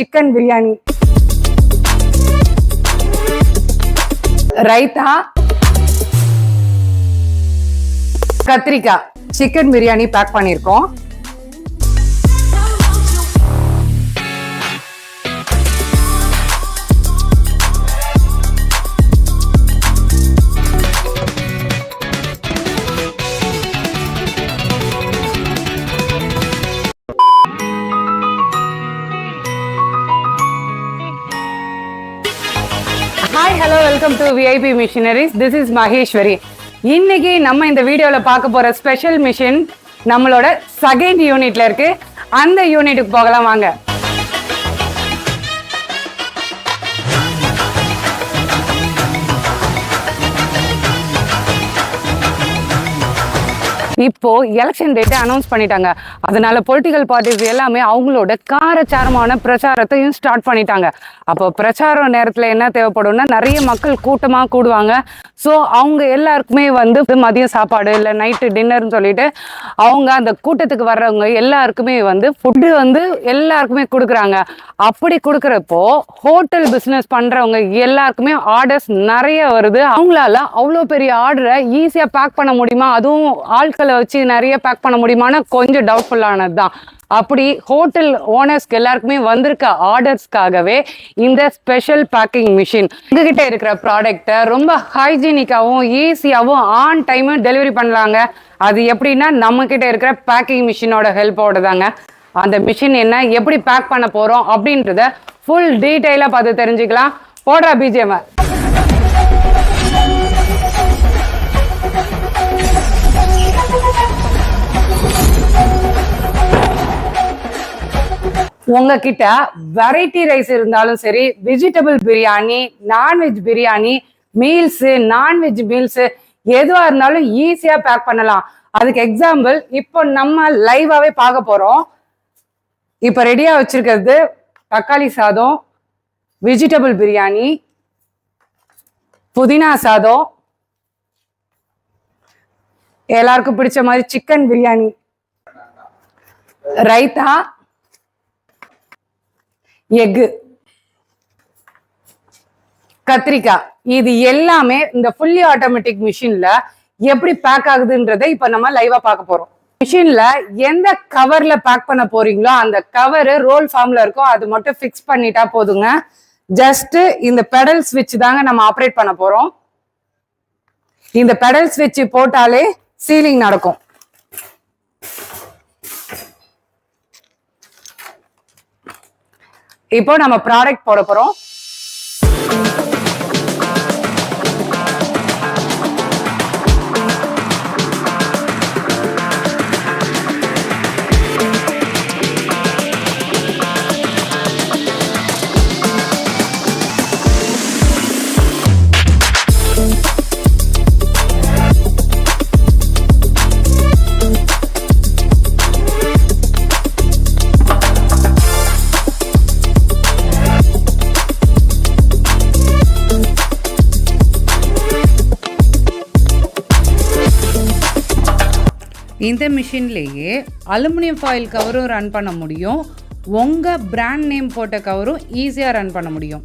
Chicken biryani, raita, கத்திரிக்காய், chicken biryani back பண்ணிருக்கோம். Hi, hello, welcome to VIP Missionaries. This is Maheshwari. இன்னைக்கு நம்ம இந்த வீடியோல பார்க்க போற ஸ்பெஷல் மிஷின் நம்மளோட செகண்ட் யூனிட்ல இருக்கு. அந்த யூனிட்டுக்கு போகலாம் வாங்க. இப்போ எலெக்ஷன் டேட் அனௌன்ஸ் பண்ணிட்டாங்க. அதனால பொலிட்டிக்கல் பார்ட்டிஸ் எல்லாமே அவங்களோட காரச்சாரமான பிரச்சாரத்தையும் ஸ்டார்ட் பண்ணிட்டாங்க. அப்போ பிரச்சாரம் நேரத்துல என்ன தேவைப்படும்னா நிறைய மக்கள் கூட்டமா கூடுவாங்க. ஸோ அவங்க எல்லாருக்குமே வந்து மதியம் சாப்பாடு இல்லை நைட்டு டின்னர்னு சொல்லிட்டு அவங்க அந்த கூட்டத்துக்கு வர்றவங்க எல்லாருக்குமே வந்து ஃபுட்டு வந்து எல்லாருக்குமே கொடுக்குறாங்க. அப்படி கொடுக்குறப்போ ஹோட்டல் பிஸ்னஸ் பண்றவங்க எல்லாருக்குமே ஆர்டர்ஸ் நிறைய வருது. அவங்களால அவ்வளோ பெரிய ஆர்டரை ஈஸியாக பேக் பண்ண முடியுமா, அதுவும் ஆட்களை வச்சு நிறைய பேக் பண்ண முடியுமான்னு கொஞ்சம் டவுட்ஃபுல்லானது தான். அப்படி ஹோட்டல் ஓனர்ஸ்க்கு எல்லாருக்குமே வந்திருக்க ஆர்டர்ஸ்க்காகவே இந்த ஸ்பெஷல் பேக்கிங் மிஷின் உங்ககிட்ட இருக்கிற ப்ராடக்டை ரொம்ப ஹைஜீனிக்காகவும் ஈஸியாகவும் ஆன் டைமு டெலிவரி பண்ணலாங்க. அது எப்படின்னா நம்ம கிட்ட இருக்கிற பேக்கிங் மிஷினோட ஹெல்ப்போட தாங்க. அந்த மிஷின் என்ன, எப்படி பேக் பண்ண போறோம் அப்படின்றத ஃபுல் டீட்டெயிலாக பார்த்து தெரிஞ்சுக்கலாம். போடுறா பிஜிஎம். உங்ககிட்ட வெரைட்டி ரைஸ் இருந்தாலும் சரி, vegetable biryani, non veg biryani, meals, non veg meals எதுவா இருந்தாலும் ஈஸியா பேக் பண்ணலாம். அதுக்கு எக்ஸாம்பிள் இப்போ நம்ம லைவாவே பார்க்க போறோம். இப்ப ரெடியா வச்சிருக்கிறது தக்காளி சாதம், வெஜிடபிள் பிரியாணி, புதினா சாதம், எல்லாருக்கும் பிடிச்ச மாதிரி சிக்கன் பிரியாணி, ரைத்தா, எக்கு, கத்திரிக்காய். இது எல்லாமே இந்த ஃபுல்லி ஆட்டோமேட்டிக் மிஷின்ல எப்படி பேக் ஆகுதுன்றதை இப்ப நம்ம லைவா பார்க்க போறோம். மிஷின்ல எந்த கவர்ல பேக் பண்ண போறீங்களோ அந்த கவர் ரோல் ஃபார்ம்ல இருக்கும். அது மட்டும் ஃபிக்ஸ் பண்ணிட்டா போதுங்க. ஜஸ்ட் இந்த பெடல் ஸ்விட்ச் தாங்க நம்ம ஆப்ரேட் பண்ண போறோம். இந்த பெடல் ஸ்விட்ச் போட்டாலே சீலிங் நடக்கும். இப்போ நம்ம ப்ராடக்ட் போட போறோம். இந்த மிஷின்லேயே அலுமினியம் ஃபாயில் கவரும் ரன் பண்ண முடியும். உங்கள் பிராண்ட் நேம் போட்ட கவரும் ஈஸியாக ரன் பண்ண முடியும்.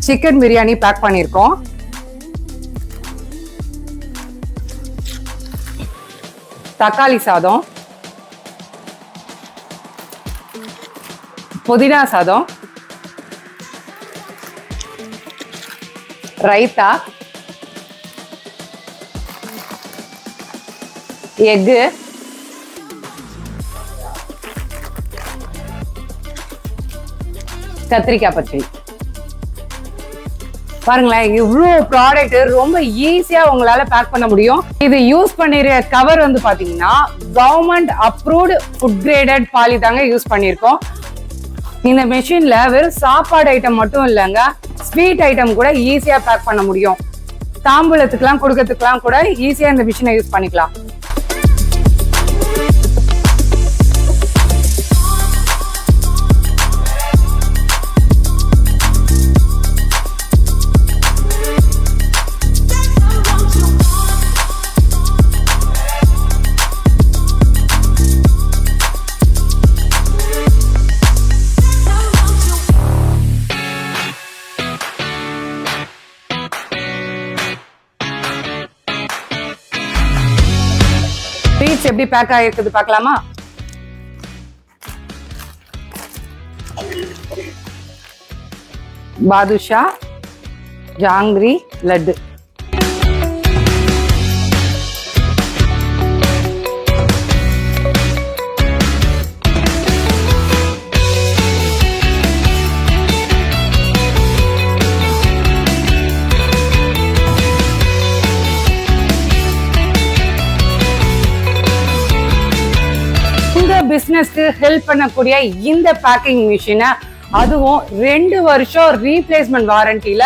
சிக்கன் பிரியாணி பேக் பண்ணியிருக்கோம். தக்காளி சாதம், புதினா சாதம், ரைத்தா, எக்கு, கத்திரிக்காய் பச்சடி. பாருங்களேன், இவ்வளோ ப்ராடக்ட் ரொம்ப ஈஸியா உங்களால பேக் பண்ண முடியும். இது யூஸ் பண்ணிருக்க கவர் வந்து பாத்தீங்கன்னா government approved food graded poly தாங்க யூஸ் பண்ணிருக்கோம். இந்த மெஷின்ல வெறும் சாப்பாடு ஐட்டம் மட்டும் இல்லைங்க, ஸ்வீட் ஐட்டம் கூட ஈஸியா பேக் பண்ண முடியும். தாம்பூலத்துக்குலாம் கொடுக்கறதுக்குலாம் கூட ஈஸியா இந்த மிஷினை யூஸ் பண்ணிக்கலாம். எப்படி பேக் ஆயிருக்குது பார்க்கலாமா? பாதுஷா ஜாங்கிரி லட்டு. பிசினஸ்க்கு ஹெல்ப் பண்ணக்கூடிய இந்த பேக்கிங் மிஷினை, அதுவும் 2 வருஷம் ரீப்ளேஸ்மெண்ட் வாரண்டில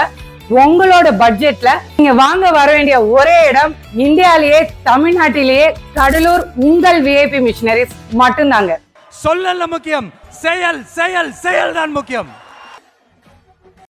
உங்களோட பட்ஜெட்ல நீங்க வாங்க வர வேண்டிய ஒரே இடம் இந்தியாலேயே தமிழ்நாட்டிலேயே கடலூர் உங்கள் விஐபி மிஷினரிஸ் மட்டும்தாங்க. சொல்லல முக்கியம், செயல் செயல் செயல் தான் முக்கியம்.